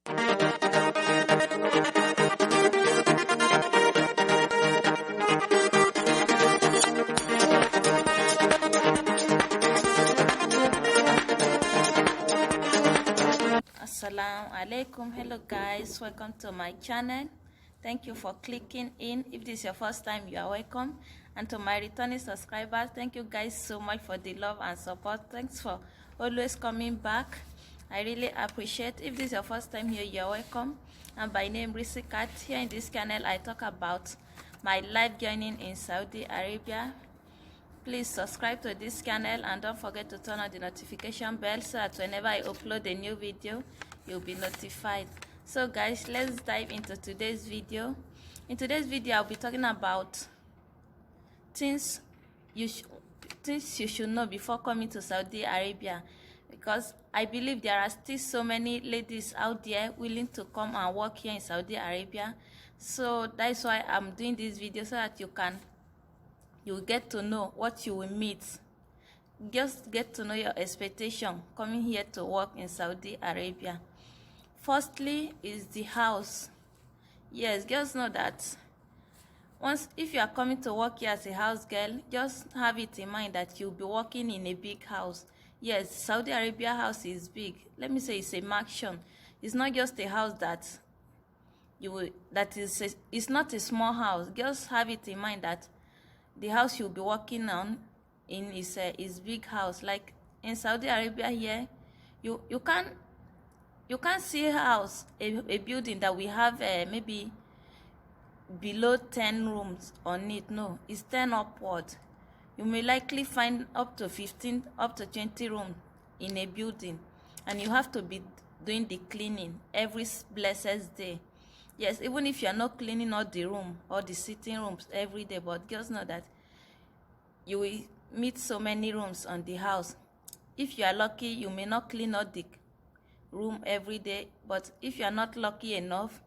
Assalamu alaikum. Hello guys, welcome to my channel. Thank you for clicking in. If this is your first time, you are welcome. And to my returning subscribers, thank you guys so much for the love and support. Thanks for always coming back. I really appreciate. If this is your first time here, you are welcome. And by name Risikat. Here in this channel I talk about my life journey in Saudi Arabia. Please subscribe to this channel and don't forget to turn on the notification bell so that whenever I upload a new video, you'll be notified. So guys, let's dive into today's video. In today's video, I'll be talking about things you should know before coming to Saudi Arabia, because I believe there are still so many ladies out there willing to come and work here in Saudi Arabia. So that's why I'm doing this video, so that you get to know what you will meet. Just get to know your expectation coming here to work in Saudi Arabia. Firstly is the house. Yes, just know that if you are coming to work here as a house girl, just have it in mind that you'll be working in a big house. Yes, Saudi Arabia house is big. Let me say it's a mansion. It's not just a house it's not a small house. Just have it in mind that the house you'll be working on is big house. Like in Saudi Arabia here, you can't see a building that we have maybe below 10 rooms on it. No, it's 10 upward. You may likely find up to 15, up to 20 rooms in a building, and you have to be doing the cleaning every blessed day. Yes, even if you are not cleaning all the room or the sitting rooms every day, but just know that you will meet so many rooms on the house. If you are lucky, you may not clean all the room every day, but if you are not lucky enough,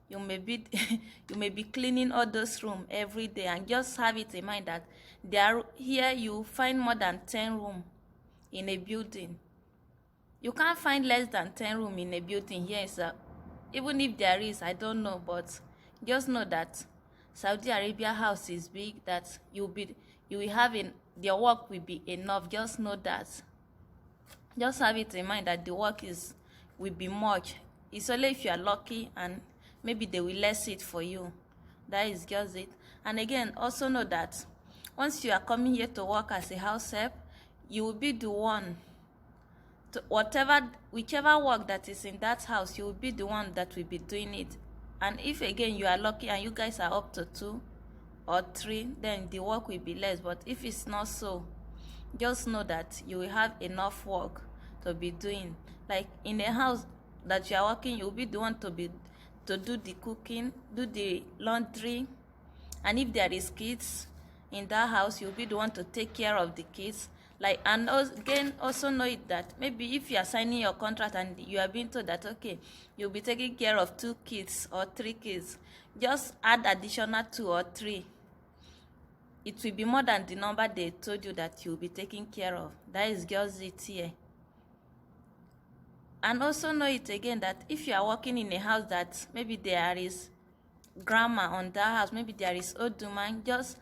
you may be cleaning all those rooms every day. And just have it in mind that here you find more than 10 rooms in a building. You can't find less than 10 rooms in a building here. Even if there is, I don't know, but just know that Saudi Arabia house is big, that you will have your work will be enough. Just know that. Just have it in mind that the work will be much. It's only if you are lucky and maybe they will less it for you. That is just it. And again, also know that once you are coming here to work as a house help, you will be the one to whichever work that is in that house, you will be the one that will be doing it. And if again you are lucky and you guys are up to 2 or 3, then the work will be less. But if it's not so, just know that you will have enough work to be doing. Like in a house that you are working, you'll be the one to do the cooking, do the laundry, and if there is kids in that house, you'll be the one to take care of the kids. Like, and again, also know it that maybe if you are signing your contract and you are being told that okay, you'll be taking care of 2 kids or 3 kids, just add additional 2 or 3. It will be more than the number they told you that you'll be taking care of. That is just it here. And also know it again that if you are working in a house that maybe there is grandma on that house, maybe there is old woman, just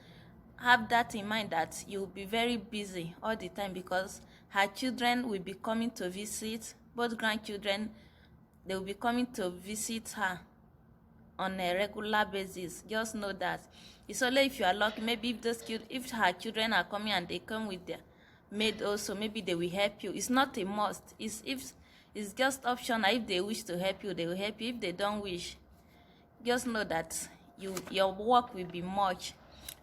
have that in mind that you'll be very busy all the time, because her children will be coming to visit, both grandchildren, they will be coming to visit her on a regular basis. Just know that. It's only if you are lucky, maybe if her children are coming and they come with their maid also, maybe they will help you. It's not a must. It's just optional. If they wish to help you, they will help you. If they don't wish, just know that your work will be much.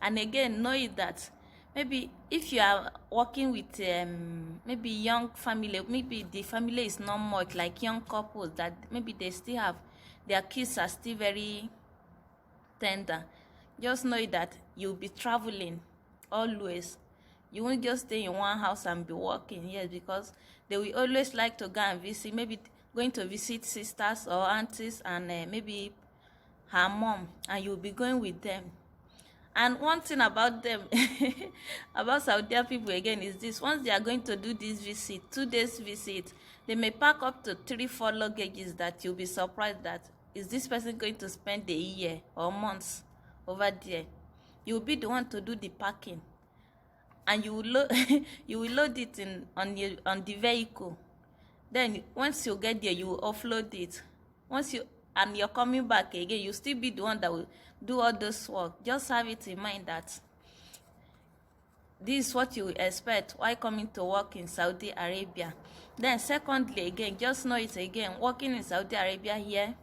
And again, know it that maybe if you are working with maybe young family, maybe the family is not much, like young couples that maybe they still have their kids are still very tender, just know that you'll be traveling always. You won't just stay in one house and be working. Yes, because they will always like to go and visit, maybe going to visit sisters or aunties and maybe her mom, and you'll be going with them. And one thing about them, about Saudi people again, is this: once they are going to do this visit, 2 days visit, They may pack up to 3-4 luggages that you'll be surprised that is this person going to spend a year or months over there. You'll be the one to do the packing, and you will load you will load it in on the vehicle. Then once you get there, you will offload it. Once you and you're coming back again, you still be the one that will do all this work. Just have it in mind that this is what you expect while coming to work in Saudi Arabia. Then secondly, again, just know it again, working in Saudi Arabia here,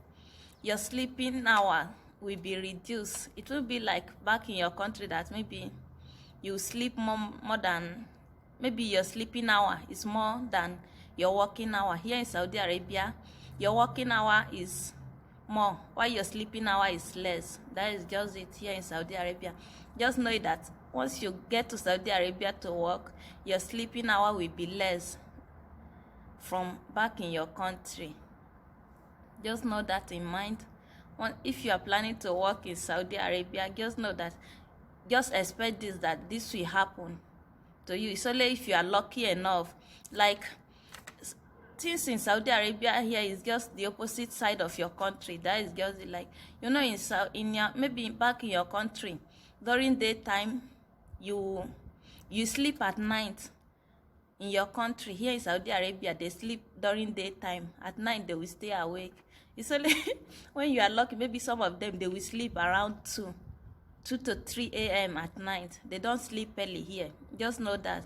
your sleeping hour will be reduced. It will be like back in your country that maybe you sleep more than, maybe your sleeping hour is more than your working hour. Here in Saudi Arabia, your working hour is more while your sleeping hour is less. That is just it here in Saudi Arabia. Just know that once you get to Saudi Arabia to work, your sleeping hour will be less from back in your country. Just know that in mind. If you are planning to work in Saudi Arabia, just know that, just expect this, that this will happen to you. It's only if you are lucky enough. Like, things in Saudi Arabia here is just the opposite side of your country. That is just like, you know, maybe back in your country, during daytime, you sleep at night. In your country, here in Saudi Arabia, they sleep during daytime. At night, they will stay awake. It's only when you are lucky, maybe some of them, they will sleep around 2 to 3 a.m. at night. They don't sleep early here. Just know that.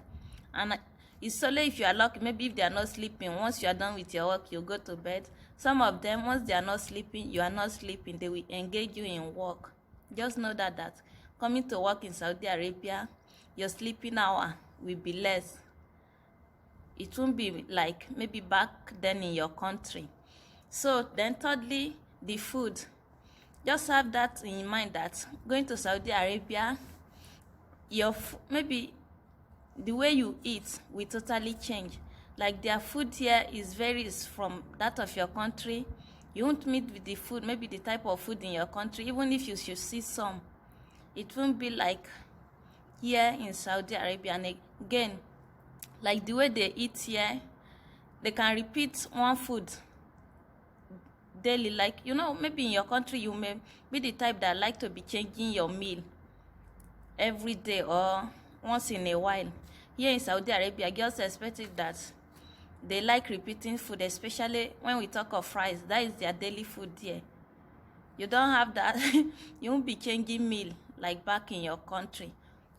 And it's only if you are lucky, maybe if they are not sleeping, once you are done with your work, you go to bed. Some of them, once they are not sleeping, you are not sleeping, they will engage you in work. Just know that coming to work in Saudi Arabia, your sleeping hour will be less. It won't be like maybe back then in your country. So then thirdly, the food. Just have that in mind that going to Saudi Arabia, maybe the way you eat will totally change. Like their food here varies from that of your country. You won't meet with the food, maybe the type of food in your country, even if you should see some. It won't be like here in Saudi Arabia. And again, like the way they eat here, they can repeat one food daily. Like, you know, maybe in your country, you may be the type that like to be changing your meal every day or once in a while. Here in Saudi Arabia, girls expect it that they like repeating food, especially when we talk of rice. That is their daily food here. You don't have that. You won't be changing meal like back in your country.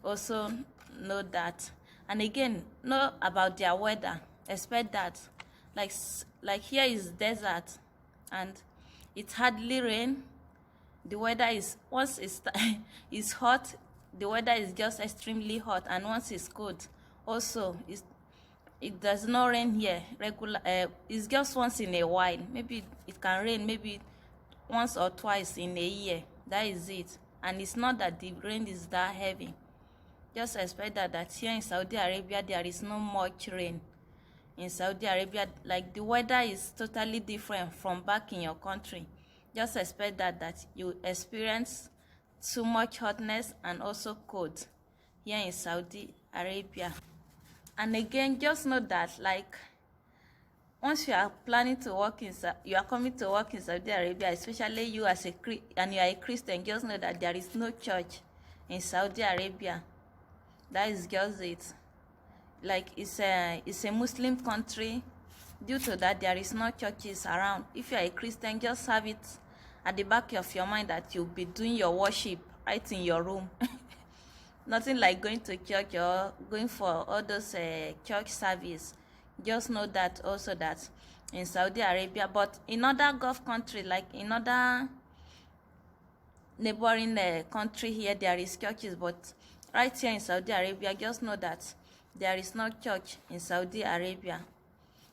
Also know that. And again, know about their weather. Expect that. Like here is desert and it hardly rain. The weather is, once it's hot, the weather is just extremely hot, and once it's cold, also it does not rain here regular. It's just once in a while. Maybe it can rain maybe once or twice in a year. That is it. And it's not that the rain is that heavy. Just expect that here in Saudi Arabia, there is no much rain. In Saudi Arabia, like the weather is totally different from back in your country. Just expect that you experience too much hotness and also cold here in Saudi Arabia. And again, just know that, like, once you are planning to work you are coming to work in Saudi Arabia, especially you as and you are a Christian, just know that there is no church in Saudi Arabia. That is just it. Like, it's a Muslim country. Due to that, there is no churches around. If you are a Christian, just have it at the back of your mind that you'll be doing your worship right in your room. Nothing like going to church or going for all those church service. Just know that also that in Saudi Arabia, but in other Gulf country, like in other neighboring country here, there is churches. But right here in Saudi Arabia, just know that there is no church in Saudi Arabia.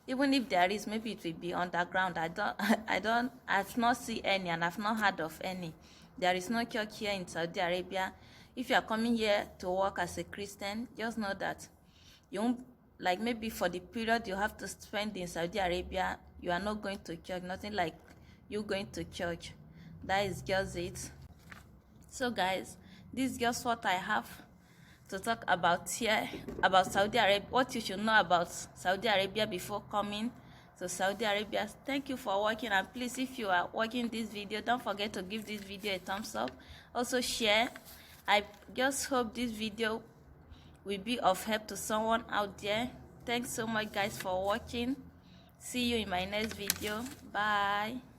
Even if there is, maybe it will be underground. I've not seen any, and I've not heard of any. There is no church here in Saudi Arabia. If you are coming here to work as a Christian, just know that you won't, like, maybe for the period you have to spend in Saudi Arabia, you are not going to church. Nothing like you going to church. That is just it. So guys, this is just what I have to talk about here, about Saudi Arabia, what you should know about Saudi Arabia before coming. to Saudi Arabia. Thank you for watching, and please, if you are watching this video, don't forget to give this video a thumbs up. Also share. I just hope this video will be of help to someone out there. Thanks so much guys for watching. See you in my next video. Bye.